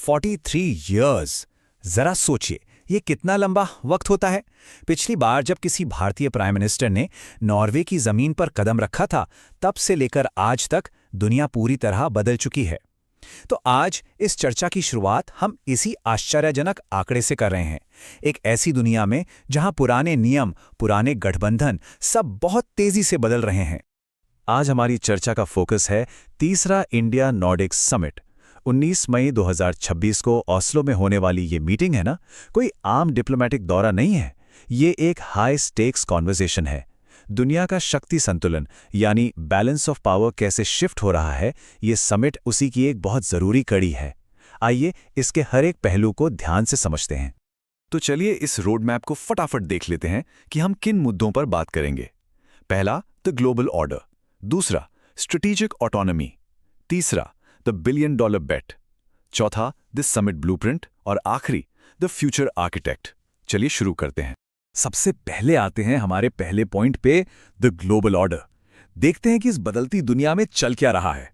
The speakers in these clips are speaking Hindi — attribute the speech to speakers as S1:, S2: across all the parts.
S1: 43 इयर्स। जरा सोचिए, ये कितना लंबा वक्त होता है। पिछली बार जब किसी भारतीय प्राइम मिनिस्टर ने नॉर्वे की जमीन पर कदम रखा था, तब से लेकर आज तक दुनिया पूरी तरह बदल चुकी है। तो आज इस चर्चा की शुरुआत हम इसी आश्चर्यजनक आंकड़े से कर रहे हैं। एक ऐसी दुनिया में जहां पुराने नियम, पुराने गठबंधन सब बहुत तेजी से बदल रहे हैं। आज हमारी चर्चा का फोकस है तीसरा इंडिया नॉर्डिक समिट। 19 मई 2026 को ऑस्लो में होने वाली ये मीटिंग है ना, कोई आम डिप्लोमेटिक दौरा नहीं है। ये एक हाई स्टेक्स कॉन्वर्सेशन है। दुनिया का शक्ति संतुलन यानी बैलेंस ऑफ पावर कैसे शिफ्ट हो रहा है, ये समिट उसी की एक बहुत जरूरी कड़ी है। आइए इसके हर एक पहलू को ध्यान से समझते हैं।
S2: तो चलिए इस रोड मैप को फटाफट देख लेते हैं कि हम किन मुद्दों पर बात करेंगे। पहला, द ग्लोबल ऑर्डर। दूसरा, स्ट्रेटेजिक ऑटोनॉमी। तीसरा, द बिलियन डॉलर बेट। चौथा, द समिट ब्लूप्रिंट। और आखिरी, द फ्यूचर आर्किटेक्ट। चलिए शुरू करते हैं।
S1: सबसे पहले आते हैं हमारे पहले पॉइंट पे, द ग्लोबल ऑर्डर। देखते हैं कि इस बदलती दुनिया में चल क्या रहा है।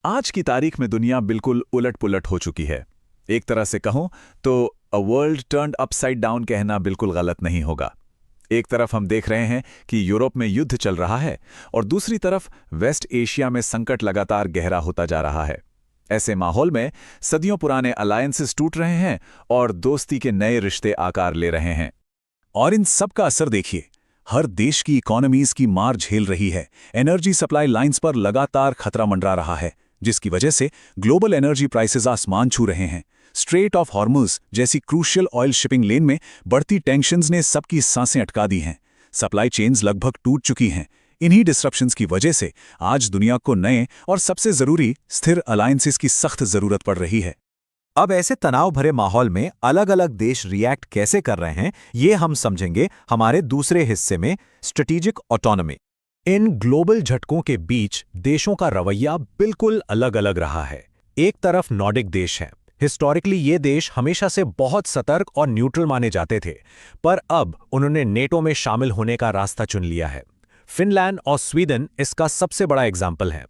S2: आज की तारीख में दुनिया बिल्कुल उलट-पुलट हो चुकी है। एक तरह से कहूं तो a world turned upside down कहना बिल्कुल गलत नहीं होगा। एक तरफ हम देख रहे हैं कि यूरोप में युद्ध चल रहा है और दूसरी तरफ वेस्ट एशिया में संकट लगातार गहरा होता जा रहा है। ऐसे माहौल में सदियों पुराने अलायंसेस टूट रहे हैं और दोस्ती के नए रिश्ते आकार ले रहे हैं।
S1: और इन सब का असर देखिए, हर देश की इकोनॉमीज की मार झेल रही है। एनर्जी सप्लाई लाइंस पर लगातार खतरा मंडरा रहा है, जिसकी वजह से ग्लोबल एनर्जी प्राइसेस आसमान छू रहे हैं। स्ट्रेट ऑफ हॉर्मुज जैसी क्रूशियल ऑयल शिपिंग लेन में बढ़ती टेंशन्स ने सबकी सांसें अटका दी हैं। सप्लाई चेन्स लगभग टूट चुकी हैं। इन्हीं डिसरप्शंस की वजह से आज दुनिया को नए और सबसे जरूरी स्थिर अलायंसेस की सख्त जरूरत पड़ रही है।
S3: अब ऐसे तनाव भरे माहौल में अलग अलग देश रिएक्ट कैसे कर रहे हैं, ये हम समझेंगे हमारे दूसरे हिस्से में, स्ट्रेटेजिक ऑटोनॉमी। इन ग्लोबल झटकों के बीच देशों का रवैया बिल्कुल अलग अलग रहा है। एक तरफ नॉर्डिक देश हैं। हिस्टोरिकली ये देश हमेशा से बहुत सतर्क और न्यूट्रल माने जाते थे, पर अब उन्होंने नेटो में शामिल होने का रास्ता चुन लिया है। फिनलैंड और स्वीडन इसका सबसे बड़ा एग्जाम्पल है।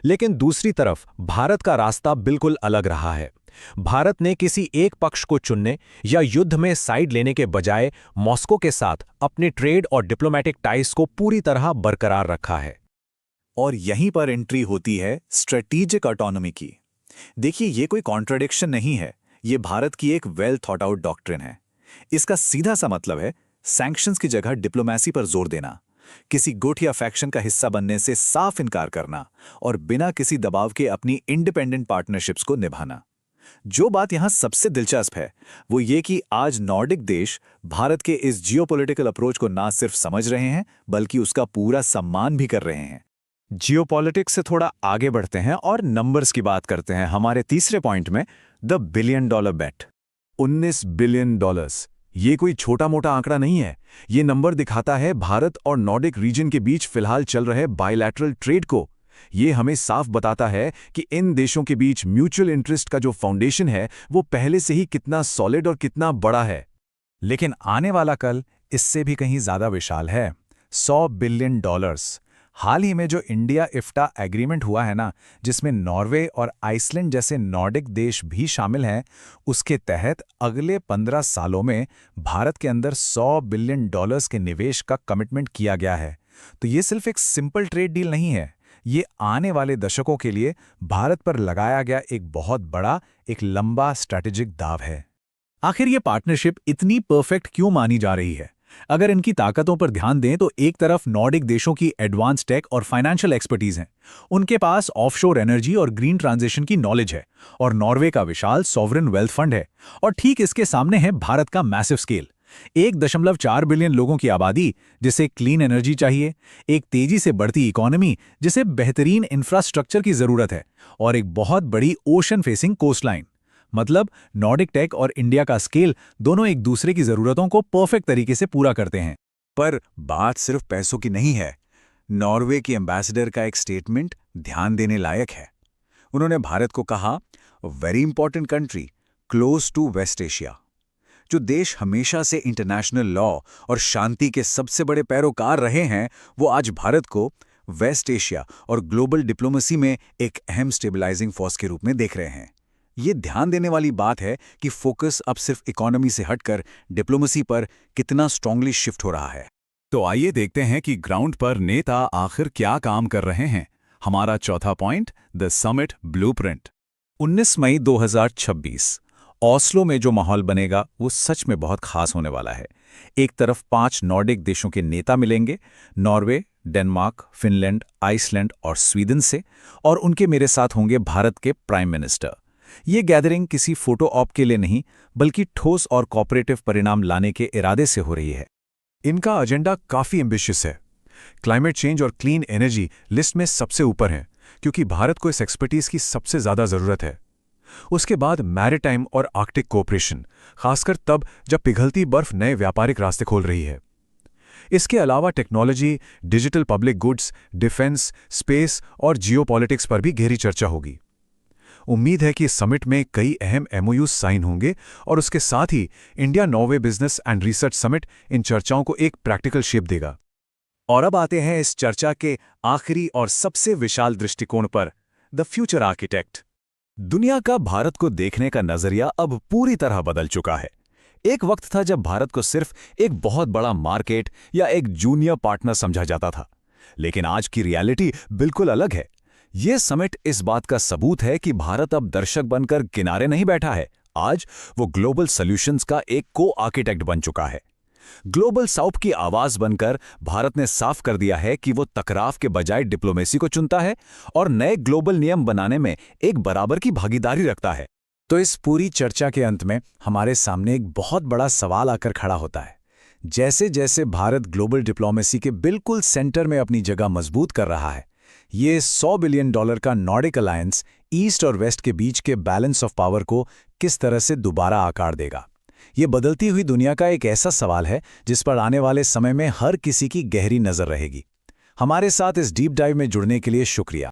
S3: लेकिन दूसरी तरफ भारत का रास्ता बिल्कुल अलग रहा है। भारत ने किसी एक पक्ष को चुनने या युद्ध में साइड लेने के बजाय मॉस्को के साथ अपने ट्रेड और डिप्लोमेटिक टाइज को पूरी तरह बरकरार रखा है।
S1: और यहीं पर एंट्री होती है स्ट्रेटेजिक ऑटोनॉमी की। देखिए, ये कोई कॉन्ट्रडिक्शन नहीं है, ये भारत की एक वेल थॉट आउट डॉक्ट्रिन है। इसका सीधा सा मतलब है सैंक्शंस की जगह डिप्लोमेसी पर जोर देना, किसी गुट या फैक्शन का हिस्सा बनने से साफ इनकार करना और बिना किसी दबाव के अपनी इंडिपेंडेंट पार्टनरशिप्स को निभाना। जो बात यहां सबसे दिलचस्प है वो ये कि आज नॉर्डिक देश भारत के इस जियोपॉलिटिकल अप्रोच को ना सिर्फ समझ रहे हैं बल्कि उसका पूरा सम्मान भी कर रहे हैं।
S3: जियोपॉलिटिक्स से थोड़ा आगे बढ़ते हैं और नंबर्स की बात करते हैं हमारे तीसरे पॉइंट में, the billion dollar bet.
S2: 19 billion dollars, ये कोई छोटा मोटा आंकड़ा नहीं है। ये नंबर दिखाता है भारत और नॉर्डिक रीजन के बीच फिलहाल चल रहे बायलैटरल ट्रेड को। ये हमें साफ बताता है कि इन देशों के बीच म्यूचुअल इंटरेस्ट का जो फाउंडेशन है वो पहले से ही कितना सॉलिड और कितना बड़ा है।
S1: लेकिन आने वाला कल इससे भी कहीं ज्यादा विशाल है। 100 बिलियन डॉलर्स। हाल ही में जो इंडिया इफ्टा एग्रीमेंट हुआ है ना, जिसमें नॉर्वे और आइसलैंड जैसे नॉर्डिक देश भी शामिल हैं, उसके तहत अगले 15 सालों में भारत के अंदर 100 बिलियन डॉलर्स के निवेश का कमिटमेंट किया गया है। तो ये सिर्फ एक सिंपल ट्रेड डील नहीं है, ये आने वाले दशकों के लिए भारत पर लगाया गया एक बहुत बड़ा, एक लंबा स्ट्रैटेजिक दाव है। आखिर ये पार्टनरशिप इतनी परफेक्ट क्यों मानी जा रही है? अगर इनकी ताकतों पर ध्यान दें तो एक तरफ नॉर्डिक देशों की एडवांस टेक और फाइनेंशियल एक्सपर्टीज हैं। उनके पास ऑफशोर एनर्जी और ग्रीन ट्रांजिशन की नॉलेज है, और नॉर्वे का विशाल सॉवरेन वेल्थ फंड है। और ठीक इसके सामने है भारत का मैसिव स्केल। 1.4 बिलियन लोगों की आबादी जिसे क्लीन एनर्जी चाहिए, एक तेजी से बढ़ती इकोनॉमी जिसे बेहतरीन इंफ्रास्ट्रक्चर की जरूरत है, और एक बहुत बड़ी ओशन फेसिंग कोस्टलाइन। मतलब नॉर्डिक टेक और इंडिया का स्केल दोनों एक दूसरे की जरूरतों को परफेक्ट तरीके से पूरा करते हैं।
S2: पर बात सिर्फ पैसों की नहीं है। नॉर्वे की एम्बेसडर का एक स्टेटमेंट ध्यान देने लायक है। उन्होंने भारत को कहा, very important country close to West Asia. जो देश हमेशा से इंटरनेशनल लॉ और शांति के सबसे बड़े पैरोकार रहे हैं, वो आज भारत को वेस्ट एशिया और ग्लोबल डिप्लोमेसी में एक अहम स्टेबलाइजिंग फोर्स के रूप में देख रहे हैं।
S1: ये ध्यान देने वाली बात है कि फोकस अब सिर्फ इकोनॉमी से हटकर डिप्लोमेसी पर कितना स्ट्रांगली शिफ्ट हो रहा है।
S2: तो आइए देखते हैं कि ग्राउंड पर नेता आखिर क्या काम कर रहे हैं। हमारा चौथा पॉइंट, द समिट ब्लूप्रिंट।
S1: 19 मई 2026 ऑस्लो में जो माहौल बनेगा वो सच में बहुत खास होने वाला है। एक तरफ 5 नॉर्डिक देशों के नेता मिलेंगे, नॉर्वे, डेनमार्क, फिनलैंड, आइसलैंड और स्वीडन से, और उनके मेरे साथ होंगे भारत के प्राइम मिनिस्टर। ये गैदरिंग किसी फोटो ऑप के लिए नहीं, बल्कि ठोस और कोऑपरेटिव परिणाम लाने के इरादे से हो रही है।
S4: इनका एजेंडा काफी एम्बिशियस है। क्लाइमेट चेंज और क्लीन एनर्जी लिस्ट में सबसे ऊपर है, क्योंकि भारत को इस एक्सपर्टीज की सबसे ज्यादा जरूरत है। उसके बाद मैरीटाइम और आर्कटिक कोऑपरेशन, खासकर तब जब पिघलती बर्फ नए व्यापारिक रास्ते खोल रही है। इसके अलावा technology, digital public goods, defence, space और जियोपॉलिटिक्स पर भी गहरी चर्चा होगी। उम्मीद है कि इस समिट में कई अहम MOUs साइन होंगे और उसके साथ ही India Norway business and research summit इन चर्चाओं को एक प्रैक्टिकल शेप देगा।
S1: और अब आते हैं इस चर्चा के आखिरी और सबसे विशाल दृष्टिकोण पर, द फ्यूचर आर्किटेक्ट।
S2: दुनिया का भारत को देखने का नजरिया अब पूरी तरह बदल चुका है। एक वक्त था जब भारत को सिर्फ एक बहुत बड़ा मार्केट या एक जूनियर पार्टनर समझा जाता था, लेकिन आज की रियलिटी बिल्कुल अलग है। ये समिट इस बात का सबूत है कि भारत अब दर्शक बनकर किनारे नहीं बैठा है। आज वो ग्लोबल सॉल्यूशंस का एक को-आर्किटेक्ट बन चुका है। ग्लोबल साउथ की आवाज बनकर भारत ने साफ कर दिया है कि वो टकराव के बजाय डिप्लोमेसी को चुनता है और नए ग्लोबल नियम बनाने में एक बराबर की भागीदारी रखता है।
S1: तो इस पूरी चर्चा के अंत में हमारे सामने एक बहुत बड़ा सवाल आकर खड़ा होता है। जैसे जैसे भारत ग्लोबल डिप्लोमेसी के बिल्कुल सेंटर में अपनी जगह मजबूत कर रहा है, ये $100 बिलियन का नॉर्डिक अलायंस ईस्ट और वेस्ट के बीच के बैलेंस ऑफ पावर को किस तरह से दोबारा आकार देगा। ये बदलती हुई दुनिया का एक ऐसा सवाल है जिस पर आने वाले समय में हर किसी की गहरी नजर रहेगी। हमारे साथ इस डीप डाइव में जुड़ने के लिए शुक्रिया।